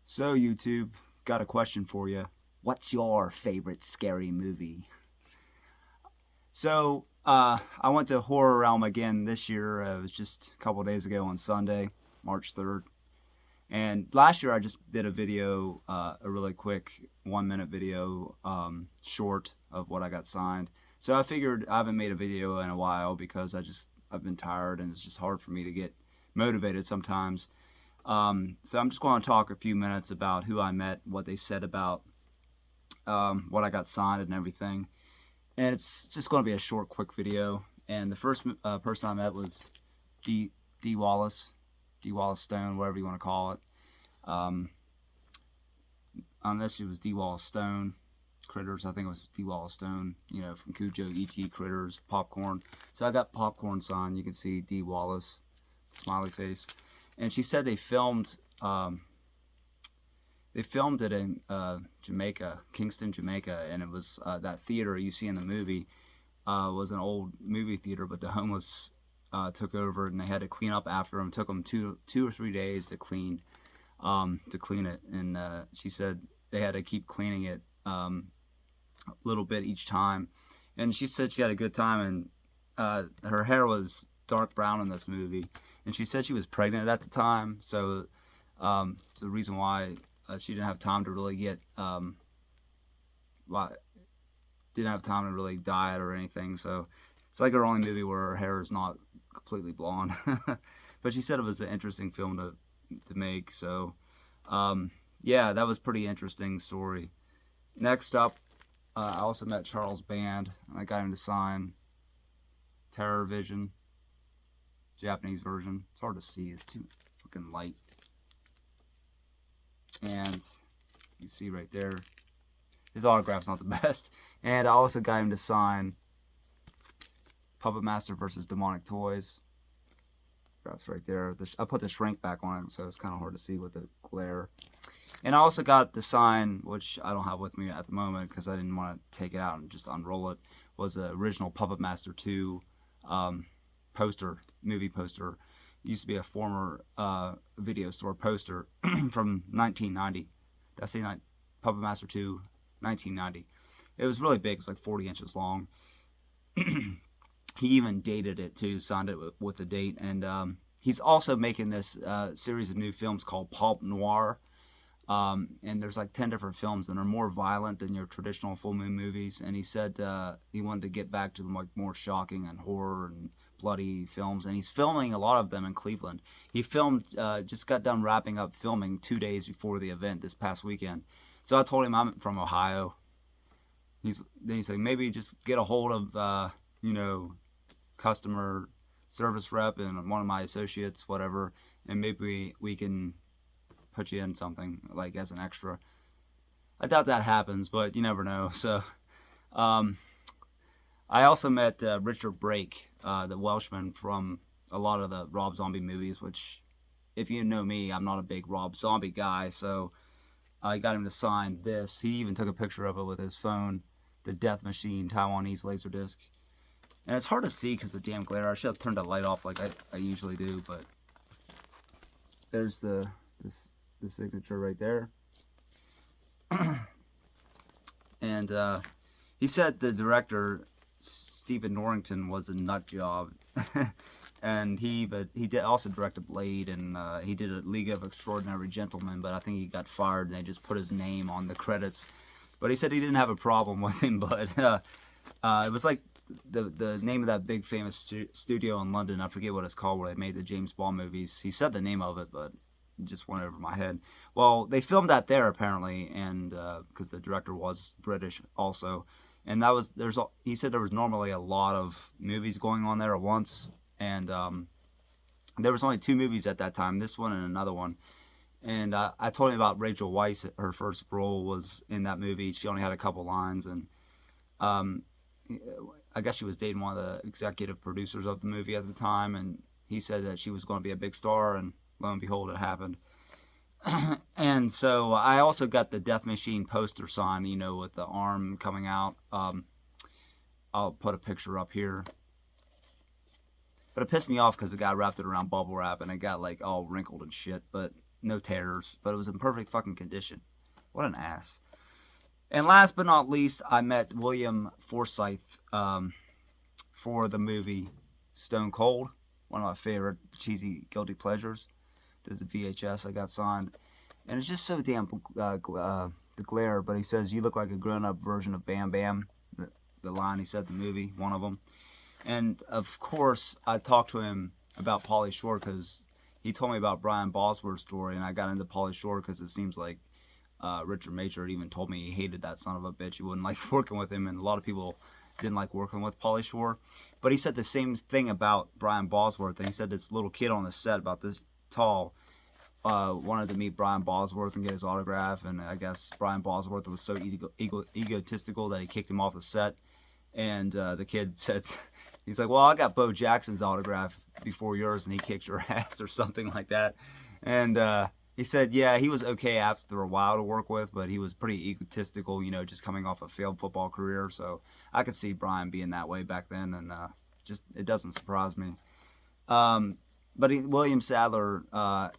So, YouTube, got a question for you. What's your favorite scary movie? I went to Horror Realm again this year. It was just a couple days ago on Sunday, March 3rd. And last year I just did a video, a really quick 1 minute video, short of what I got signed. So I figured I haven't made a video in a while because I've been tired and it's just hard for me to get motivated sometimes. So I'm just going to talk a few minutes about who I met, what they said about what I got signed and everything. And it's just going to be a short, quick video. And the first person I met was D. D. Wallace, D. Wallace Stone, whatever you want to call it. Unless it was D. Wallace Stone Critters, I think it was D. Wallace Stone, from Cujo, E.T. Critters, Popcorn. So I got Popcorn signed. You can see D. Wallace, smiley face. And she said they filmed it in Jamaica, Kingston, Jamaica, and it was that theater you see in the movie was an old movie theater, but the homeless took over and they had to clean up after them. It took them two or 3 days to clean it, and she said they had to keep cleaning it a little bit each time, and she said she had a good time, and her hair was dark brown in this movie, and she said she was pregnant at the time, so it's the reason why she didn't have time to really didn't have time to really diet or anything. So it's like her only movie where her hair is not completely blonde. But she said it was an interesting film to make. So yeah, that was pretty interesting story. Next up, I also met Charles Band. I got him to sign Terror Vision, Japanese version. It's hard to see. It's too fucking light. And you see right there, his autograph's not the best. And I also got him to sign Puppet Master versus Demonic Toys. Autographs right there. I put the shrink back on it, so it's kind of hard to see with the glare. And I also got the sign, which I don't have with me at the moment because I didn't want to take it out and just unroll it, was the original Puppet Master 2 poster, movie poster. It used to be a former video store poster from 1990. That's the Puppet Master 2, 1990. It was really big. It's like 40 inches long. He even dated it too, signed it with the date. And he's also making this series of new films called Pulp Noir. And there's like 10 different films, and they're more violent than your traditional full moon movies. And he said he wanted to get back to the more shocking and horror and bloody films, and he's filming a lot of them in Cleveland. He just got done wrapping up filming 2 days before the event this past weekend. So I told him I'm from Ohio. Then he's like, maybe just get a hold of customer service rep and one of my associates, whatever, and maybe we can put you in something like as an extra. I doubt that happens, but you never know. So I also met Richard Brake, the Welshman from a lot of the Rob Zombie movies, which, if you know me, I'm not a big Rob Zombie guy, so I got him to sign this. He even took a picture of it with his phone, the Death Machine Taiwanese Laserdisc. And it's hard to see because of the damn glare. I should have turned the light off like I usually do, but there's the signature right there. And he said the director, Stephen Norrington, was a nut job. And he also directed Blade, and he did a League of Extraordinary Gentlemen, but I think he got fired and they just put his name on the credits. But he said he didn't have a problem with him, but it was like the name of that big famous studio in London, I forget what it's called, where they made the James Bond movies. He said the name of it, but it just went over my head. Well, they filmed that there apparently, and because the director was British also. And he said there was normally a lot of movies going on there at once, and there was only 2 movies at that time, this one and another one. And I told him about Rachel Weisz. Her first role was in that movie. She only had a couple lines, and I guess she was dating one of the executive producers of the movie at the time, and he said that she was going to be a big star, and lo and behold, it happened. And so I also got the Death Machine poster sign, with the arm coming out. I'll put a picture up here. But it pissed me off because the guy wrapped it around bubble wrap and it got like all wrinkled and shit. But no tears, but it was in perfect fucking condition. What an ass. And last but not least, I met William Forsythe for the movie Stone Cold, one of my favorite cheesy guilty pleasures. There's a VHS I got signed, and it's just so damn the glare. But he says you look like a grown-up version of Bam Bam. The line he said in the movie, one of them. And of course, I talked to him about Pauly Shore because he told me about Brian Bosworth's story, and I got into Pauly Shore because it seems like Richard Major even told me he hated that son of a bitch. He wouldn't like working with him, and a lot of people didn't like working with Pauly Shore. But he said the same thing about Brian Bosworth, and he said this little kid on the set about this tall wanted to meet Brian Bosworth and get his autograph, and I guess Brian Bosworth was so egotistical that he kicked him off the set. And the kid said, he's like, well, I got Bo Jackson's autograph before yours, and he kicked your ass or something like that. And he said, yeah, he was okay after a while to work with, but he was pretty egotistical, you know, just coming off a failed football career. So I could see Brian being that way back then, and just it doesn't surprise me. But William Sadler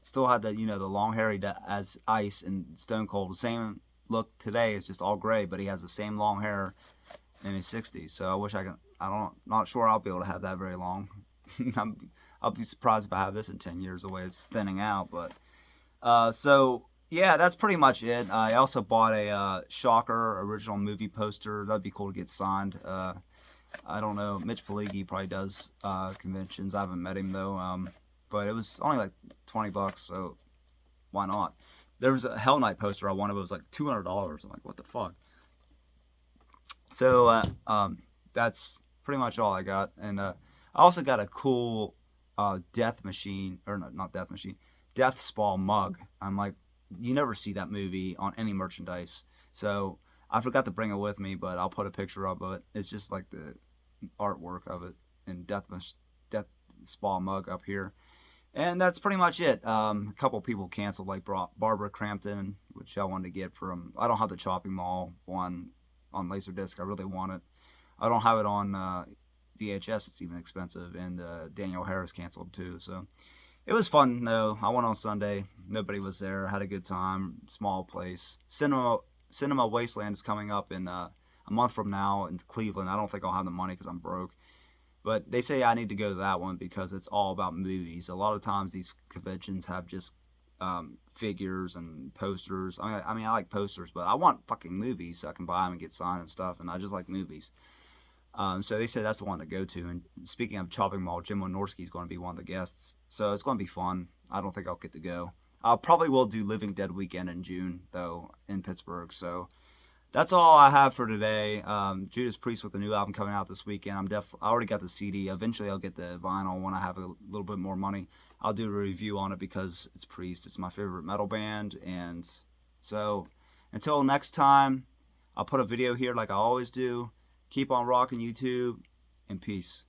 still had the, you know, the long hair as Ice and Stone Cold. The same look today. It's just all gray, but he has the same long hair in his 60s. So I wish I could. Not sure I'll be able to have that very long. I'll be surprised if I have this in 10 years the way it's thinning out. But so yeah, that's pretty much it. I also bought a Shocker original movie poster. That'd be cool to get signed. I don't know. Mitch Pileggi probably does conventions. I haven't met him though. But it was only like $20, so why not? There was a Hell Night poster I wanted, but it was like $200. I'm like, what the fuck? So that's pretty much all I got. And I also got a cool Death Machine, or not Death Machine, Death Spa mug. I'm like, you never see that movie on any merchandise. So I forgot to bring it with me, but I'll put a picture up of it. It's just like the artwork of it and Death Spa mug up here. And that's pretty much it. A couple people canceled, like Barbara Crampton, which I wanted to get from. I don't have the Chopping Mall one on Laserdisc. I really want it. I don't have it on VHS. It's even expensive. And Daniel Harris canceled too. So it was fun though. I went on Sunday. Nobody was there. I had a good time. Small place. Cinema Wasteland is coming up in a month from now in Cleveland. I don't think I'll have the money because I'm broke. But they say I need to go to that one because it's all about movies. A lot of times these conventions have just figures and posters. I mean, I like posters, but I want fucking movies so I can buy them and get signed and stuff. And I just like movies. So they said that's the one to go to. And speaking of Chopping Mall, Jim Wynorski is going to be one of the guests. So it's going to be fun. I don't think I'll get to go. I probably will do Living Dead weekend in June, though, in Pittsburgh. So that's all I have for today. Judas Priest with the new album coming out this weekend. I already got the CD. Eventually, I'll get the vinyl when I have a little bit more money. I'll do a review on it because it's Priest. It's my favorite metal band. And so until next time, I'll put a video here like I always do. Keep on rocking YouTube, and peace.